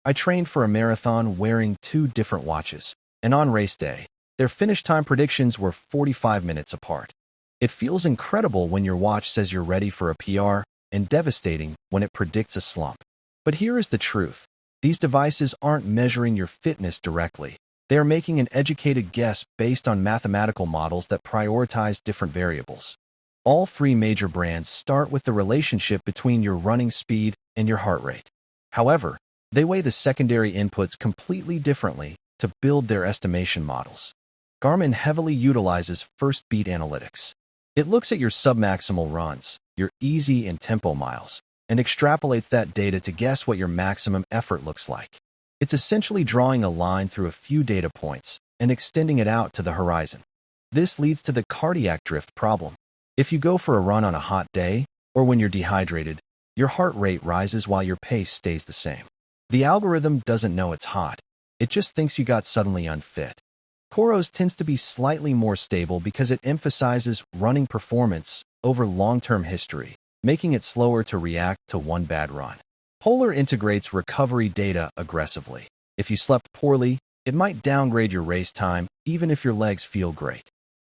I trained for a marathon wearing two different watches, and on race day, their finish time predictions were 45 minutes apart. It feels incredible when your watch says you're ready for a PR, and devastating when it predicts a slump. But here is the truth. These devices aren't measuring your fitness directly. They are making an educated guess based on mathematical models that prioritize different variables. All three major brands start with the relationship between your running speed and your heart rate. However, they weigh the secondary inputs completely differently to build their estimation models. Garmin heavily utilizes first beat analytics. It looks at your submaximal runs, your easy and tempo miles, and extrapolates that data to guess what your maximum effort looks like. It's essentially drawing a line through a few data points and extending it out to the horizon. This leads to the cardiac drift problem. If you go for a run on a hot day, or when you're dehydrated, your heart rate rises while your pace stays the same. The algorithm doesn't know it's hot. It just thinks you got suddenly unfit. Coros tends to be slightly more stable because it emphasizes running performance over long-term history, making it slower to react to one bad run. Polar integrates recovery data aggressively. If you slept poorly, it might downgrade your race time even if your legs feel great.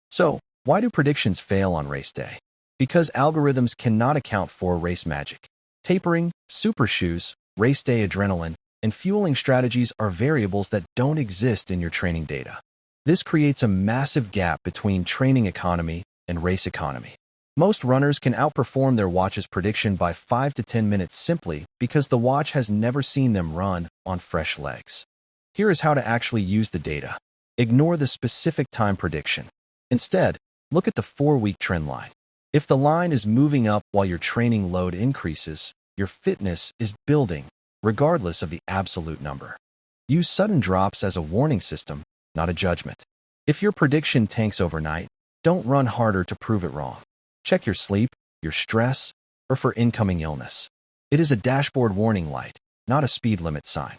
So, why do predictions fail on race day? Because algorithms cannot account for race magic. Tapering, super shoes, race day adrenaline, and fueling strategies are variables that don't exist in your training data. This creates a massive gap between training economy and race economy. Most runners can outperform their watch's prediction by 5 to 10 minutes simply because the watch has never seen them run on fresh legs. Here is how to actually use the data. Ignore the specific time prediction. Instead, look at the 4-week trend line. If the line is moving up while your training load increases, your fitness is building, regardless of the absolute number. Use sudden drops as a warning system, not a judgment. If your prediction tanks overnight, don't run harder to prove it wrong. Check your sleep, your stress, or for incoming illness. It is a dashboard warning light, not a speed limit sign.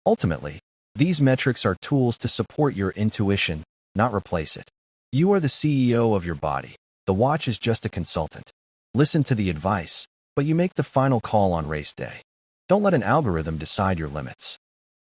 Ultimately, these metrics are tools to support your intuition, not replace it. You are the CEO of your body. The watch is just a consultant. Listen to the advice, but you make the final call on race day. Don't let an algorithm decide your limits.